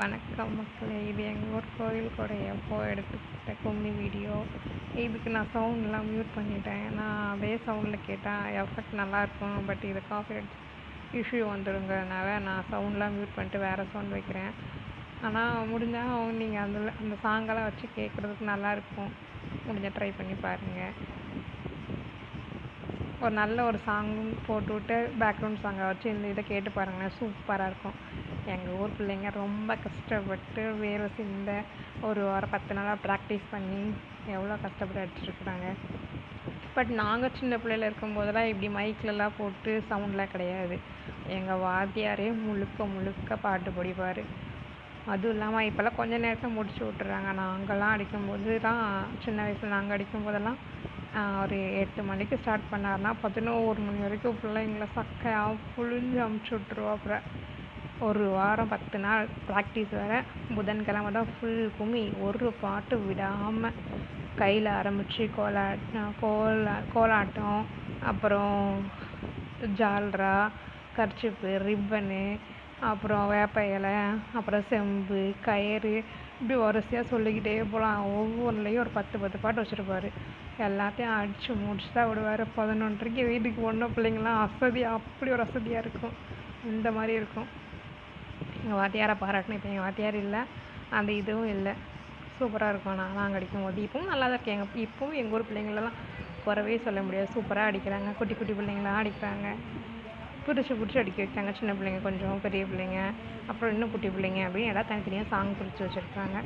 வணக்கம் மக்களே, இது எங்கள் ஊர் கோயில் கூட எப்போ எடுத்துக்கிட்ட கும்மி வீடியோ. இதுக்கு நான் சவுண்ட்லாம் மியூட் பண்ணிட்டேன். நான் அதே சவுண்டில் கேட்டால் எஃபெக்ட் நல்லாயிருக்கும். பட் இது காப்பிரைட் இஷ்யூ வந்துடுங்கிறதுனால நான் சவுண்ட்லாம் மியூட் பண்ணிட்டு வேறு சவுண்ட் வைக்கிறேன். ஆனால் முடிஞ்சால் நீங்கள் அந்த சாங்கெல்லாம் வச்சு கேட்குறதுக்கு நல்லாயிருக்கும். முடிஞ்சால் ட்ரை பண்ணி பாருங்கள். ஒரு நல்ல ஒரு சாங் போட்டுவிட்டு பேக்ரவுண்ட் சாங்கை வச்சு இந்த இதை கேட்டு பாருங்களேன், சூப்பராக இருக்கும். எங்கள் ஊர் பிள்ளைங்க ரொம்ப கஷ்டப்பட்டு வேலை சிந்த ஒரு வாரம் 10 நாளாக ப்ராக்டிஸ் பண்ணி எவ்வளோ கஷ்டப்பட்டு அடிச்சிருக்குறாங்க. பட் நாங்கள் சின்ன பிள்ளையில் இருக்கும்போதெல்லாம் இப்படி மைக்கிலலாம் போட்டு சவுண்ட்லாம் கிடையாது. எங்கள் வாத்தியாரே முழுக்க பாட்டு படிப்பார். அதுவும் இல்லாமல் இப்போல்லாம் கொஞ்சம் நேரத்தில் முடிச்சு விட்டுறாங்க. நாங்கள்லாம் அடிக்கும்போது தான், சின்ன வயசில் நாங்கள் அடிக்கும்போதெல்லாம் ஒரு 8 மணிக்கு ஸ்டார்ட் பண்ணார்னா 11 மணி வரைக்கும் பிள்ளைங்கள சக்கையாக புழிஞ்சு அமுச்சு விட்ருவாப்புற. ஒரு வாரம் 10 நாள் ப்ராக்டிஸ் வேறு. புதன்கிழமை தான் ஃபுல் கும்மி, ஒரு பாட்டு விடாமல் கையில் ஆரம்பித்து கோலாட்டம், அப்புறம் ஜால்ரா, கர்ச்சிப்பு, ரிப்பனு, அப்புறம் வேப்ப இலை, அப்புறம் செம்பு, கயிறு, இப்படி வரிசையாக சொல்லிக்கிட்டே போகலாம். ஒவ்வொன்றுலேயும் ஒரு 10 பாட்டு வச்சுருப்பார். எல்லாத்தையும் அடித்து முடிச்சு தான் விடுவார். 11:30 வீட்டுக்கு போன பிள்ளைங்களாம் அப்படி ஒரு அசதியாக இருக்கும். இந்த மாதிரி இருக்கும். எங்கள் வாத்தியாரை பாராட்டணும். இப்போ எங்கள் வாத்தியார் இல்லை, அந்த இதுவும் இல்லை. சூப்பராக இருக்கும். நாங்கள் அடிக்கும்போது இப்பவும் நல்லா தான் இருக்கேன். இப்பவும் எங்கள் ஊர் பிள்ளைங்களெல்லாம் குறவே சொல்ல முடியாது. சூப்பராக அடிக்கிறாங்க. குட்டி பிள்ளைங்களாம் அடிக்கிறாங்க. பிடிச்சி அடிக்க வைக்காங்க. சின்ன பிள்ளைங்க, கொஞ்சம் பெரிய பிள்ளைங்க, அப்புறம் இன்னும் குட்டி பிள்ளைங்க அப்படின்னு எல்லாம் தனித்தனியாக சாங் பிடிச்சி வச்சுருக்காங்க.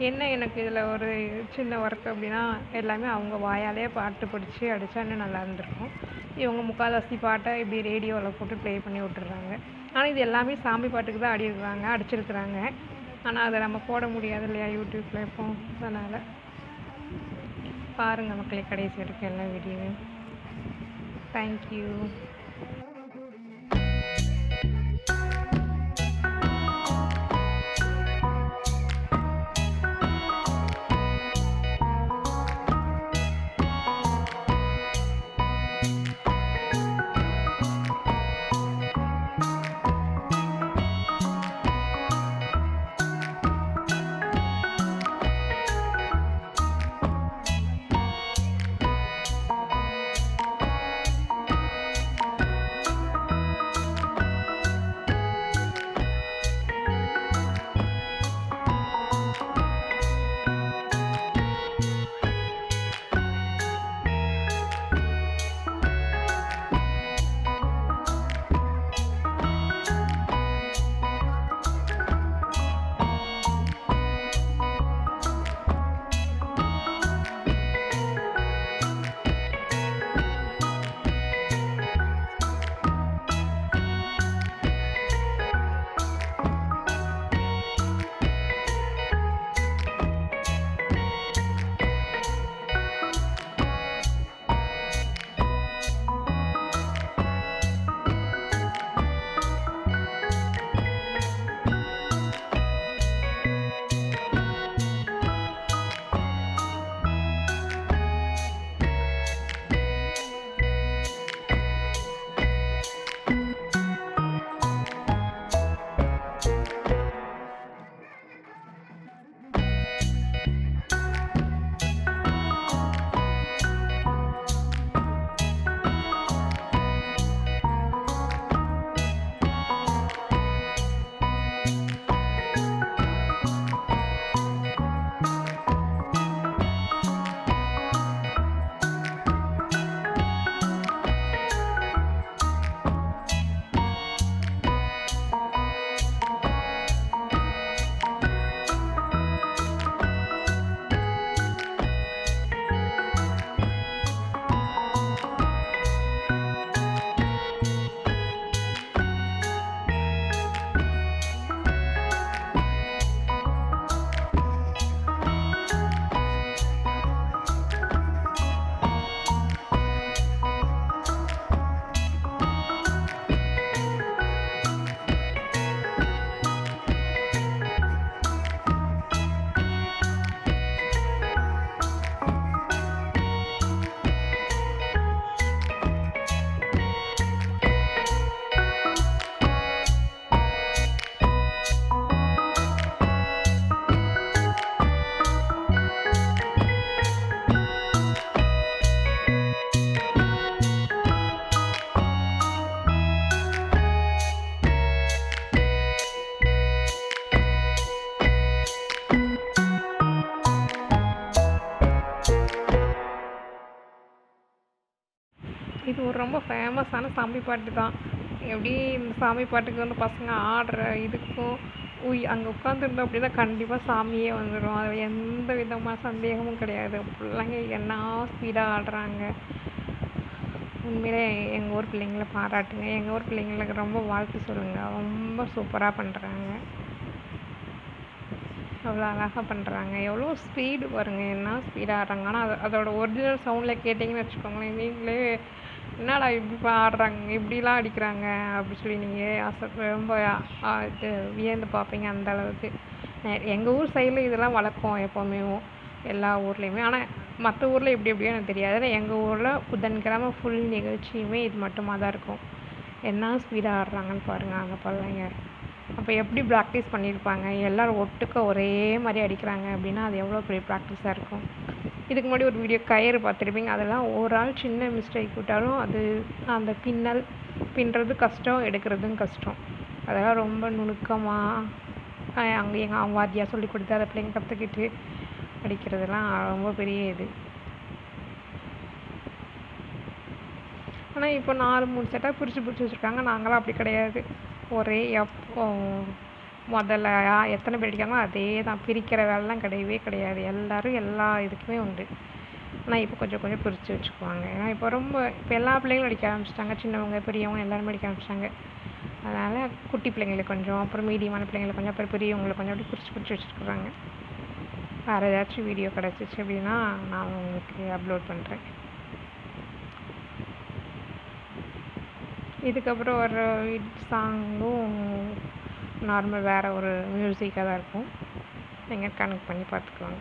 என்ன எனக்கு இதில் ஒரு சின்ன ஒர்க் அப்படின்னா, எல்லாமே அவங்க வாயாலே பாட்டு பிடிச்சி அடித்தா இன்னும் நல்லா இருந்திருக்கும். இவங்க முக்கால்வாசி பாட்டை இப்படி ரேடியோவில் போட்டு ப்ளே பண்ணி விட்டுறாங்க. ஆனால் இது எல்லாமே சாமி பாட்டுக்கு தான் அடிச்சிருக்கிறாங்க. ஆனால் அதை நம்ம போட முடியாது இல்லையா யூடியூப்பில் இப்போ. அதனால் பாருங்கள் மக்களே, கடைசி வரைக்கும் எல்லா வீடியோவும். தேங்க்யூ. ஒரு ரொம்ப ஃபேமஸான சாமி பாட்டு தான். எப்படி இந்த சாமி பாட்டுக்கு வந்து பசங்க ஆடுற இதுக்கும் அங்கே உட்காந்துருந்தோம் அப்படின்னா கண்டிப்பாக சாமியே வந்துடும். அது எந்த விதமான சந்தேகமும் கிடையாது. பிள்ளைங்க என்ன ஸ்பீடாக ஆடுறாங்க. உண்மையிலே எங்கள் ஊர் பிள்ளைங்கள பாராட்டுங்க. எங்கள் ஊர் பிள்ளைங்களுக்கு ரொம்ப வாழ்த்து சொல்லுங்கள். ரொம்ப சூப்பராக பண்ணுறாங்க. அவ்வளோ அழகாக பண்ணுறாங்க. எவ்வளோ ஸ்பீடு பாருங்க, என்ன ஸ்பீடாக ஆடுறாங்க. ஆனால் அதோட ஒரிஜினல் சவுண்டில் கேட்டிங்கன்னு வச்சுக்கோங்களேன், நீங்களே என்னடா இப்படி ஆடுறாங்க, இப்படிலாம் அடிக்கிறாங்க அப்படி சொல்லி நீங்கள் ரொம்ப இது வியந்து பார்ப்பீங்க அந்த அளவுக்கு. எங்கள் ஊர் சைடில் இதெல்லாம் வழக்கம் எப்போவுமே, எல்லா ஊர்லேயுமே. ஆனால் மற்ற ஊரில் எப்படி எப்படியோ எனக்கு தெரியாது. ஆனால் எங்கள் ஊரில் புதன்கிழமை ஃபுல் நிகழ்ச்சியுமே இது மட்டுமா தான் இருக்கும். என்ன ஸ்பீடாக ஆடுறாங்கன்னு பாருங்கள் அந்த பிள்ளைங்க. அப்போ எப்படி ப்ராக்டிஸ் பண்ணியிருப்பாங்க. எல்லோரும் ஒட்டுக்க ஒரே மாதிரி அடிக்கிறாங்க அப்படின்னா அது எவ்வளோ பெரிய ப்ராக்டிஸாக இருக்கும். இதுக்கு முன்னாடி ஒரு வீடியோ கயிறு பார்த்துருப்பீங்க. அதெல்லாம் ஒரு ஆள் சின்ன மிஸ்டேக் விட்டாலும் அது அந்த பின்னுறது கஷ்டம், எடுக்கிறதும் கஷ்டம். அதெல்லாம் ரொம்ப நுணுக்கமாக அங்கே எங்கள் வாத்தியார் சொல்லி கொடுத்து அதை பிள்ளைங்க கற்றுக்கிட்டு அடிக்கிறதுலாம் ரொம்ப பெரிய இது. ஆனால் இப்போ 4-3 செட்டாக பிரித்து வச்சுருக்காங்க. நாங்களாம் அப்படி கிடையாது. ஒரே முதல்ல எத்தனை பேர் அடிக்காங்களோ அதே தான். பிரிக்கிற வேலைலாம் கிடையவே கிடையாது. எல்லோரும் எல்லா இதுக்குமே உண்டு. ஆனால் இப்போ கொஞ்சம் கொஞ்சம் பிரித்து வச்சுக்குவாங்க. ஏன்னா இப்போ எல்லா பிள்ளைங்களும் அடிக்க ஆரம்பிச்சிட்டாங்க. சின்னவங்க பெரியவங்க எல்லாருமே அடிக்க ஆரம்பிச்சிட்டாங்க. அதனால் குட்டி பிள்ளைங்களுக்கு கொஞ்சம், அப்புறம் மீடியமான பிள்ளைங்களுக்கு கொஞ்சம், அப்புறம் பெரியவங்களுக்கு கொஞ்சம் அப்படி பிரித்து வச்சுருக்குறாங்க. வேறு ஏதாச்சும் வீடியோ கிடச்சிச்சு அப்படின்னா நான் உங்களுக்கு அப்லோட் பண்ணுறேன். இதுக்கப்புறம் ஒரு சாங்கும் நார்மல் வேறு ஒரு மியூசிக்காக தான் இருக்கும். நீங்கள் கனெக்ட் பண்ணி பார்த்துக்கோங்க.